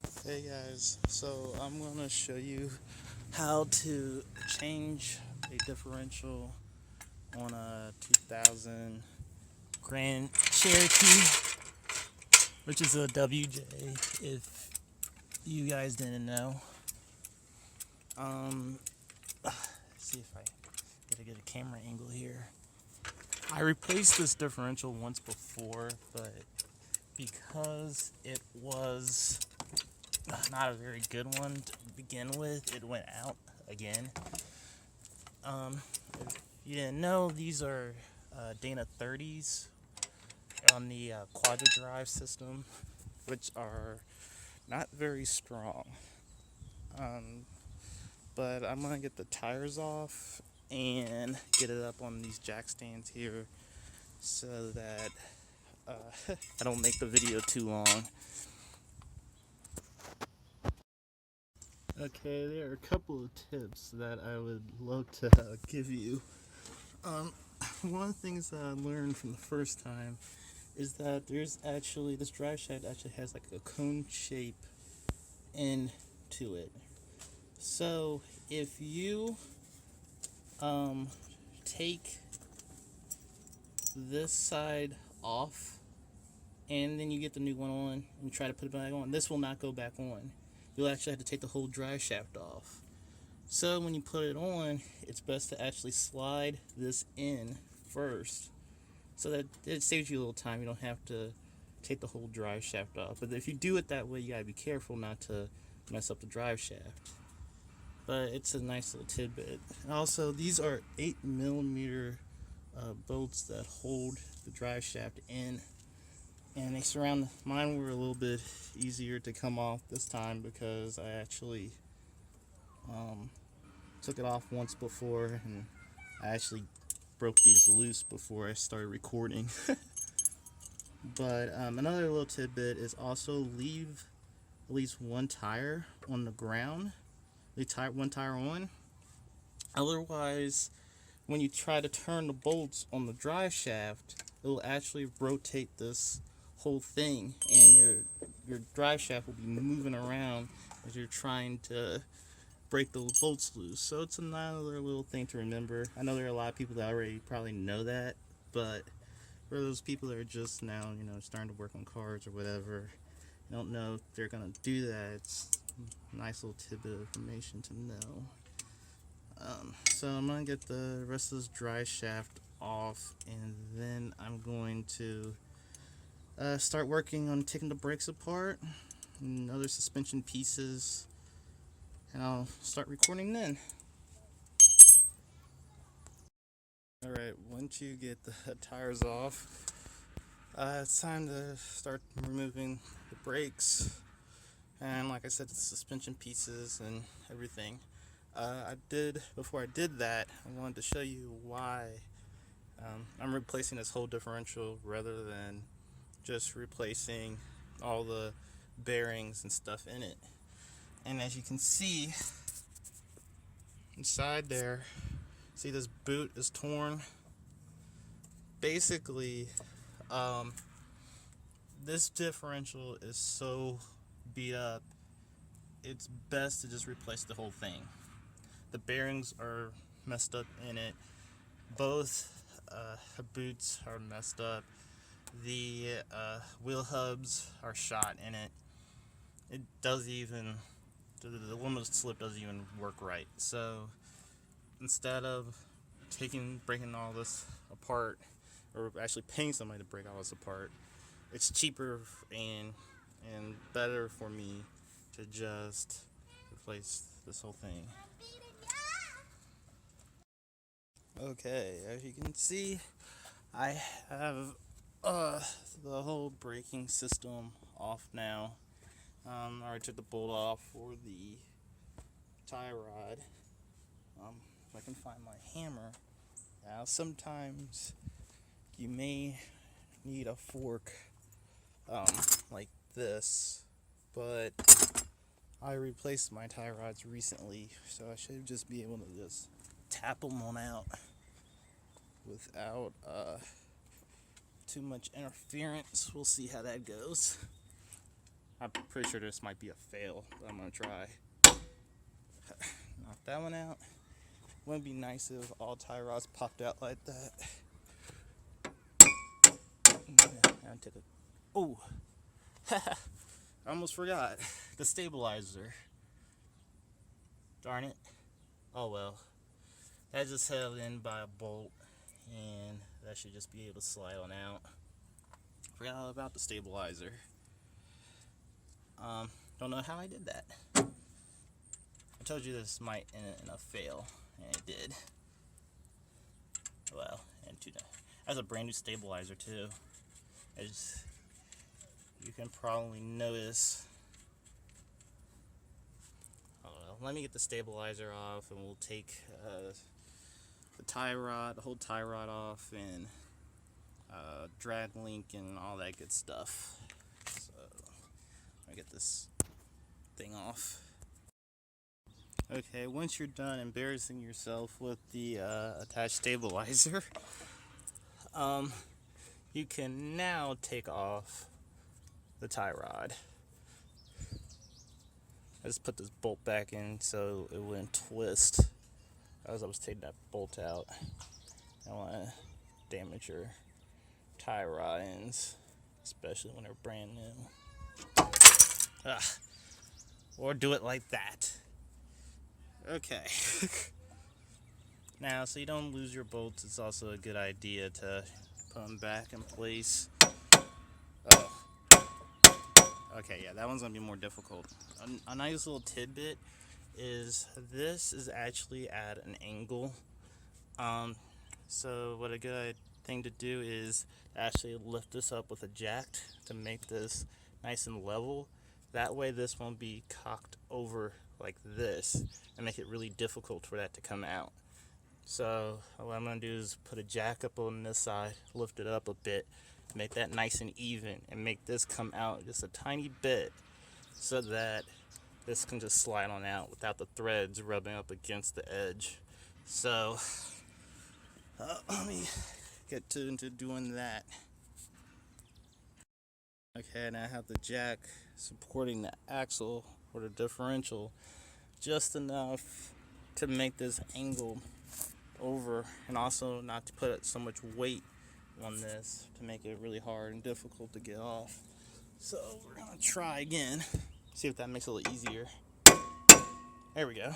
Hey guys, so I'm going to show you how to change a differential on a 2000 Grand Cherokee, which is a WJ if you guys didn't know. Let's see if I gotta get a camera angle here. I replaced this differential once before, but because it was not a very good one to begin with, it went out again. If you didn't know, these are Dana 30s on the quadra drive system, which are not very strong. Um, but I'm gonna get the tires off and get it up on these jack stands here so that I don't make the video too long. Okay, there are a couple of tips that I would love to give you. Um, One of the things that I learned from the first time is that there's actually, this drive shaft actually has like a cone shape into it. So if you take this side off and then you get the new one on and try to put it back on, this will not go back on. You'll actually have to take the whole drive shaft off. So when you put it on, it's best to actually slide this in first so that it saves you a little time. You don't have to take the whole drive shaft off. But if you do it that way, you gotta be careful not to mess up the drive shaft. But it's a nice little tidbit. And also, these are 8mm bolts that hold the drive shaft in, and they surround. Mine were a little bit easier to come off this time because I actually took it off once before, and I actually broke these loose before I started recording. But another little tidbit is also leave at least one tire on the ground. Leave one tire on. Otherwise, when you try to turn the bolts on the drive shaft, it will actually rotate this whole thing, and your drive shaft will be moving around as you're trying to break the bolts loose. So it's another little thing to remember. I know there are a lot of people that already probably know that, but for those people that are just now, starting to work on cars or whatever, don't know if they're gonna do that, it's a nice little tidbit of information to know. So I'm gonna get the rest of this drive shaft off, and then I'm going to start working on taking the brakes apart and other suspension pieces, and I'll start recording then. Alright, once you get the tires off, it's time to start removing the brakes, and like I said, the suspension pieces and everything. Before I did that, I wanted to show you why I'm replacing this whole differential rather than just replacing all the bearings and stuff in it. And as you can see inside there, see this boot is torn. Basically, this differential is so beat up, it's best to just replace the whole thing. The bearings are messed up in it. Both boots are messed up. The wheel hubs are shot in it. It doesn't even, the one with the slip doesn't even work right. So instead of breaking all this apart, or actually paying somebody to break all this apart, it's cheaper and better for me to just replace this whole thing. Okay, as you can see, I have the whole braking system off now. I already took the bolt off for the tie rod. If I can find my hammer. Now, sometimes you may need a fork like this, but I replaced my tie rods recently, so I should just be able to just tap them on out without too much interference. We'll see how that goes. I'm pretty sure this might be a fail, but I'm gonna try. Knock that one out. Wouldn't it be nice if all tie rods popped out like that? I took a. Oh, I almost forgot the stabilizer. Darn it. Oh well. That's just held in by a bolt, and that should just be able to slide on out. Forgot all about the stabilizer. Don't know how I did that. I told you this might end in a fail, and it did. Well, and that's a brand new stabilizer too. As you can probably notice. Let me get the stabilizer off, and we'll take the tie rod, the whole tie rod off, and drag link and all that good stuff. So let me get this thing off. Okay, once you're done embarrassing yourself with the attached stabilizer, you can now take off the tie rod. I just put this bolt back in so it wouldn't twist as I was taking that bolt out. I don't want to damage your tie rod ends, especially when they're brand new. Or do it like that. Okay. Now, so you don't lose your bolts, it's also a good idea to put them back in place. Okay, yeah, that one's gonna be more difficult. A nice little tidbit is this is actually at an angle. So what a good thing to do is actually lift this up with a jack to make this nice and level. That way this won't be cocked over like this and make it really difficult for that to come out. So what I'm gonna do is put a jack up on this side, lift it up a bit, make that nice and even, and make this come out just a tiny bit so that this can just slide on out without the threads rubbing up against the edge. So let me get into doing that. Okay, and I have the jack supporting the axle or the differential just enough to make this angle over, and also not to put so much weight on this to make it really hard and difficult to get off. So we're gonna try again, see if that makes it a little easier. There we go.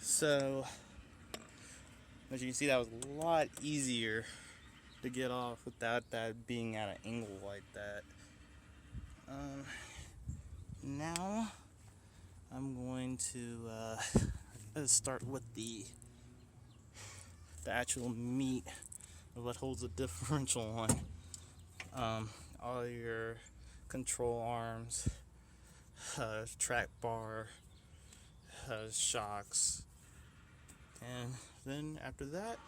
So as you can see, that was a lot easier to get off without that being at an angle like that. Now I'm going to start with the actual meat of what holds the differential on. All your control arms, track bar, shocks, and then after that,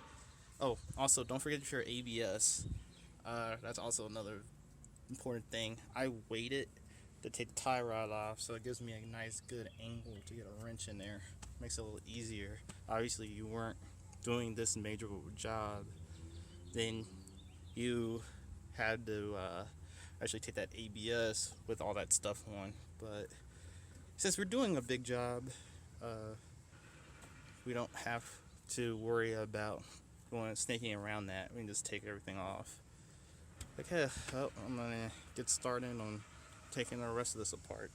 oh, also don't forget your ABS. That's also another important thing. I weighted to take the tie rod off, so it gives me a nice good angle to get a wrench in there. Makes it a little easier. Obviously you weren't doing this major job, then you had to actually take that ABS with all that stuff on. But since we're doing a big job, we don't have to worry about snaking around that. We can just take everything off. Okay, well, I'm gonna get started on taking the rest of this apart.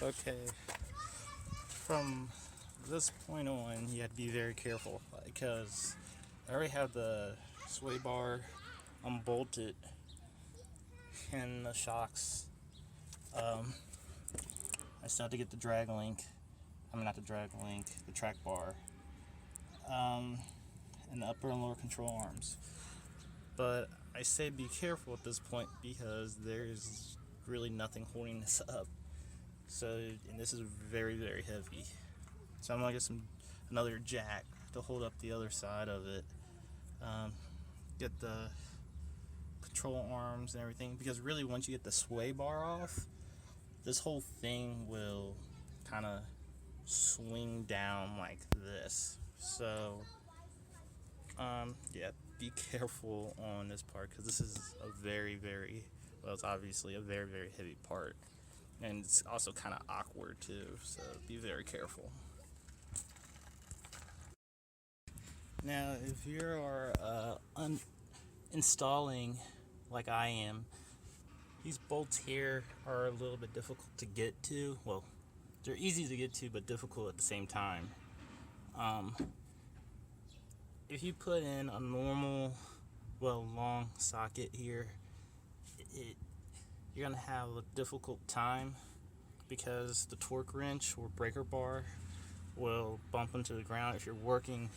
Okay, from this point on, you have to be very careful because I already have the sway bar unbolted and the shocks. I still have to get the drag link. I mean, not the drag link, the track bar, and the upper and lower control arms. But I say be careful at this point because there's really nothing holding this up. So, and this is very, very heavy. So I'm gonna get another jack to hold up the other side of it. Get the control arms and everything, because really once you get the sway bar off, this whole thing will kind of swing down like this. So yeah, be careful on this part because this is a very, very, well, it's obviously a very, very heavy part. And it's also kind of awkward too, so be very careful. Now, if you are installing like I am, these bolts here are a little bit difficult to get to. Well, they're easy to get to, but difficult at the same time. If you put in a normal, well, long socket here, you're gonna have a difficult time because the torque wrench or breaker bar will bump into the ground if you're working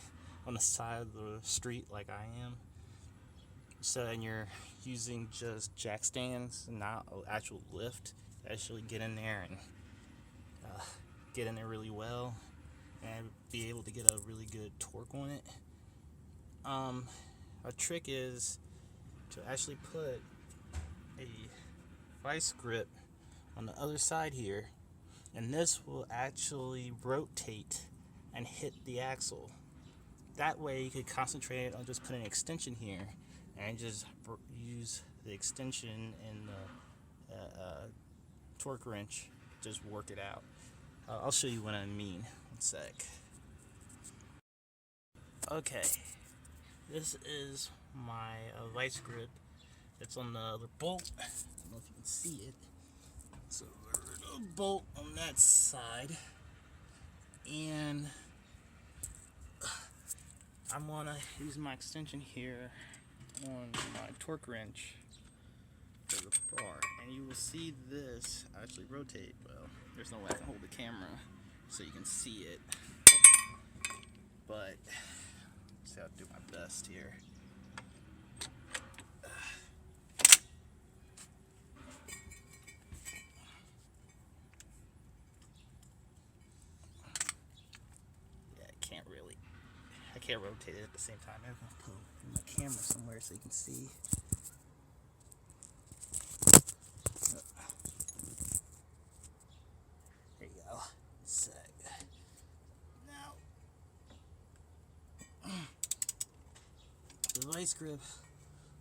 on the side of the street like I am. So, and you're using just jack stands and not an actual lift to actually get in there and get in there really well and be able to get a really good torque on it. A trick is to actually put a vice grip on the other side here, and this will actually rotate and hit the axle. That way you could concentrate on just putting an extension here and just use the extension and the torque wrench, just work it out. I'll show you what I mean. One sec. Okay, this is my vice grip. It's on the other bolt. I don't know if you can see it. So a bolt on that side, and I'm gonna use my extension here on my torque wrench for the bar, and you will see this actually rotate. Well, there's no way I can hold the camera so you can see it, but see, I'll do my best here. I can't rotate it at the same time. I'm gonna put my camera somewhere so you can see. There you go. Sec. Now, the vice grip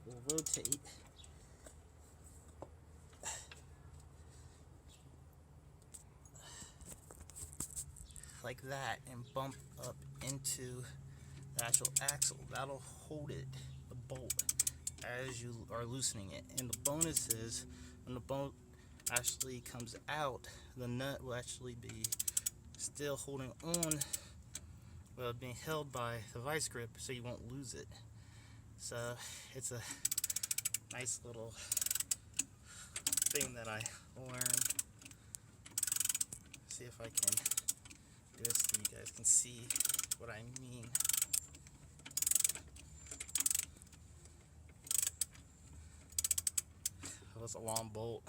will rotate like that and bump up into the actual axle. That'll hold it, the bolt, as you are loosening it. And the bonus is when the bolt actually comes out, the nut will actually be still holding on, well, being held by the vice grip, so you won't lose it. So it's a nice little thing that I learned. See if I can do this so you guys can see what I mean. That was a long bolt.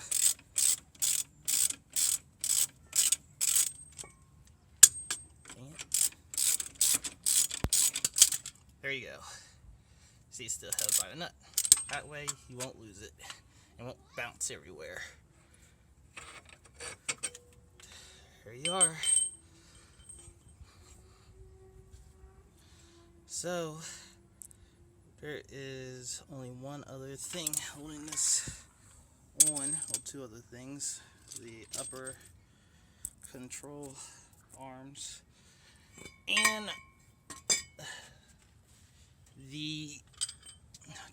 Dang it. There you go. See, it's still held by the nut. That way you won't lose it. It won't bounce everywhere. There you are. So, there is only one other thing holding this on, well, two other things. The upper control arms and the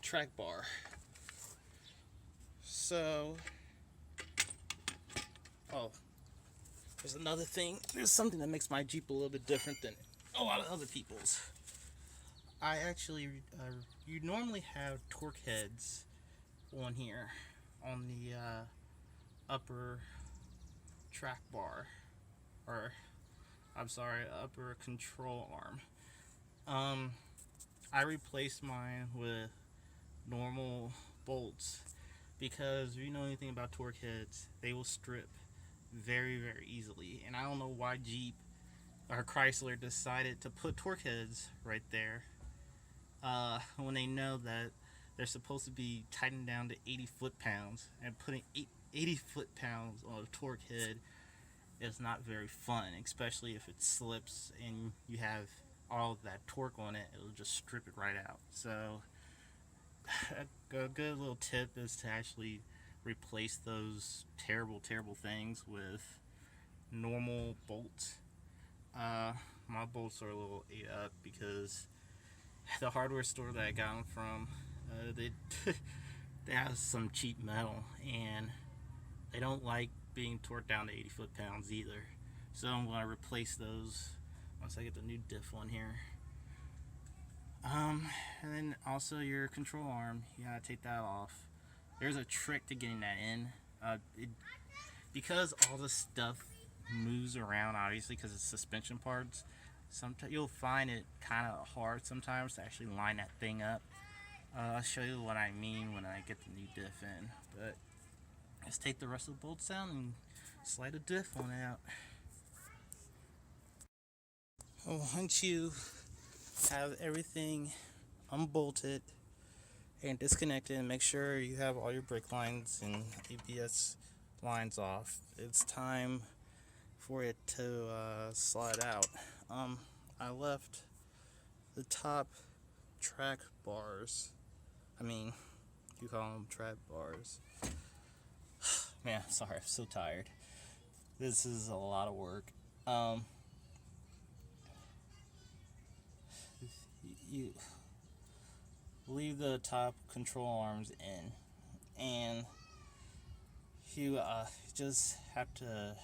track bar. So, there's another thing. There's something that makes my Jeep a little bit different than a lot of other people's. I actually, you normally have torque heads on here, on the upper track bar, or I'm sorry, upper control arm. I replaced mine with normal bolts because if you know anything about torque heads, they will strip very, very easily. And I don't know why Jeep or Chrysler decided to put torque heads right there when they know that they're supposed to be tightened down to 80 foot-pounds, and putting 80 foot-pounds on a torque head is not very fun, especially if it slips and you have all of that torque on it. It'll just strip it right out. So a good little tip is to actually replace those terrible things with normal bolts. My bolts are a little ate up because the hardware store that I got them from, they they have some cheap metal, and they don't like being torqued down to 80 foot-pounds either. So I'm going to replace those once I get the new diff one here. And then also your control arm, you gotta take that off. There's a trick to getting that in. Because all this stuff moves around, obviously, because it's suspension parts. Sometimes you'll find it kind of hard sometimes to actually line that thing up. I'll show you what I mean when I get the new diff in. But just take the rest of the bolts out and slide the diff one out. Once you have everything unbolted and disconnected, and make sure you have all your brake lines and ABS lines off, it's time for it to slide out. I left the top track bars, you call them track bars. Man, sorry, I'm so tired. This is a lot of work. You leave the top control arms in, and you just have to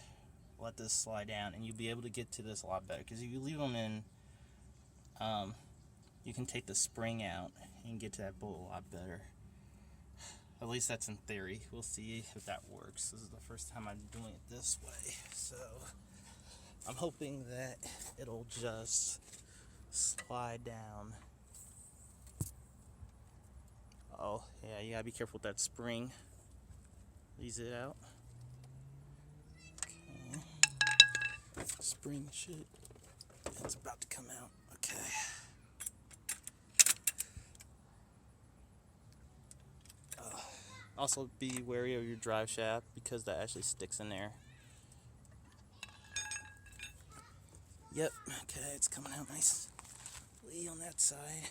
let this slide down, and you'll be able to get to this a lot better, because if you leave them in, you can take the spring out and get to that bolt a lot better. At least that's in theory. We'll see if that works. This is the first time I'm doing it this way, so I'm hoping that it'll just slide down. Oh yeah, you gotta be careful with that spring. Ease it out. Okay. Spring should. It's about to come out. Okay. Also be wary of your drive shaft, because that actually sticks in there. Yep. Okay, it's coming out nicely on that side.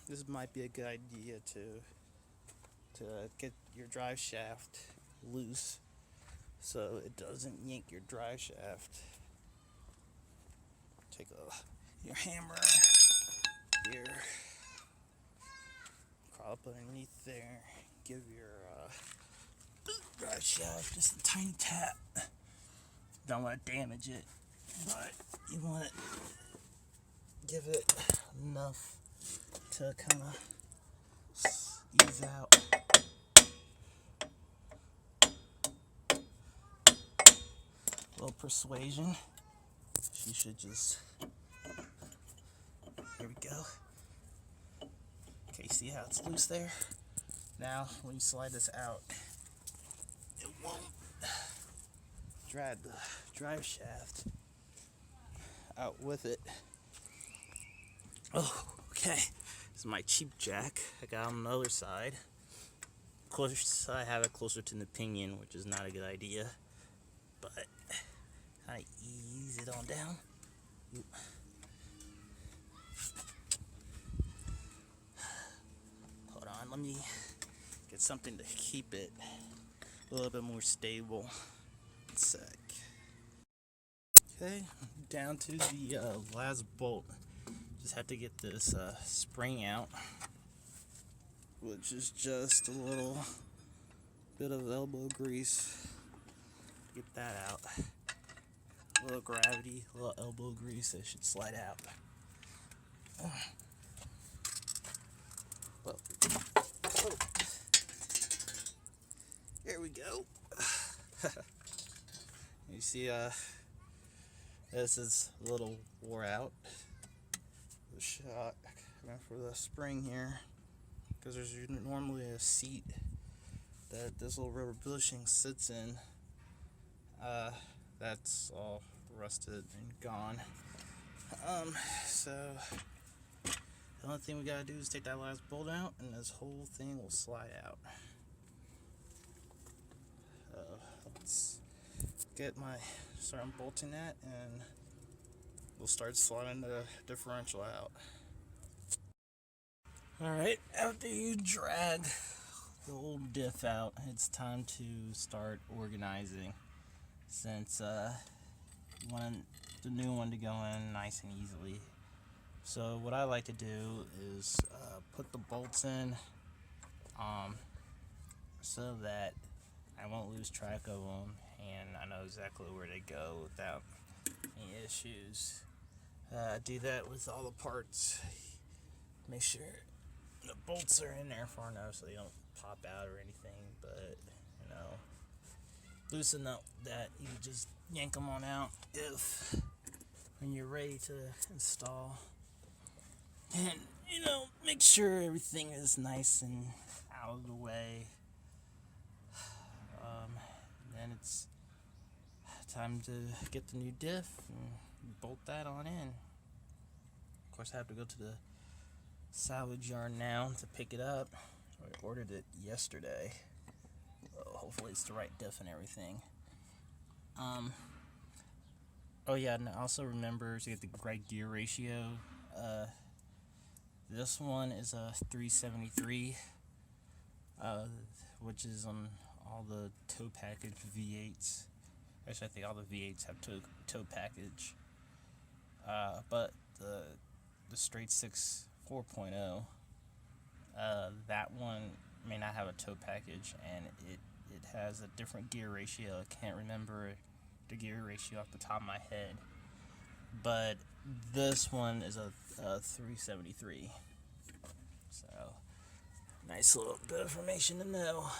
This might be a good idea to get your drive shaft loose so it doesn't yank your drive shaft. Take your hammer here, crawl up underneath there, give your drive shaft just a tiny tap. Don't want to damage it, but you want to give it enough to kind of ease out. A little persuasion. She should just. Here we go. Okay, see how it's loose there? Now, when you slide this out, it won't drag the drive shaft out with it. Oh, okay. This is my cheap jack. I got on the other side. Of course, I have it closer to the pinion, which is not a good idea. But kind of ease it on down. Oop. Hold on, let me get something to keep it a little bit more stable. 1 sec. Okay, down to the last bolt. Just have to get this spring out, which is just a little bit of elbow grease. Get that out. A little gravity, a little elbow grease, that should slide out. Well, oh. Here we go. You see, this is a little wore out. The shot for the spring here, because there's normally a seat that this little rubber bushing sits in. That's all rusted and gone. So the only thing we gotta do is take that last bolt out, and this whole thing will slide out. Let's start unbolting that, and we'll start sliding the differential out. Alright, after you drag the old diff out, it's time to start organizing, since you want the new one to go in nice and easily. So what I like to do is put the bolts in so that I won't lose track of them and I know exactly where they go without any issues. Do that with all the parts. Make sure the bolts are in there far enough so they don't pop out or anything, but loosen up that you just yank them on out if when you're ready to install. And make sure everything is nice and out of the way. Then it's time to get the new diff and bolt that on in. Of course, I have to go to the salvage yard now to pick it up. I ordered it yesterday. Hopefully it's the right diff and everything. Oh yeah, and also remember to get the right gear ratio. This one is a 373, which is on all the tow package V8s. Actually, I think all the V8s have tow package. But the straight 6 4.0, that one may not have a tow package, and it has a different gear ratio. I can't remember the gear ratio off the top of my head, but this one is a 373. So nice little bit of information to know.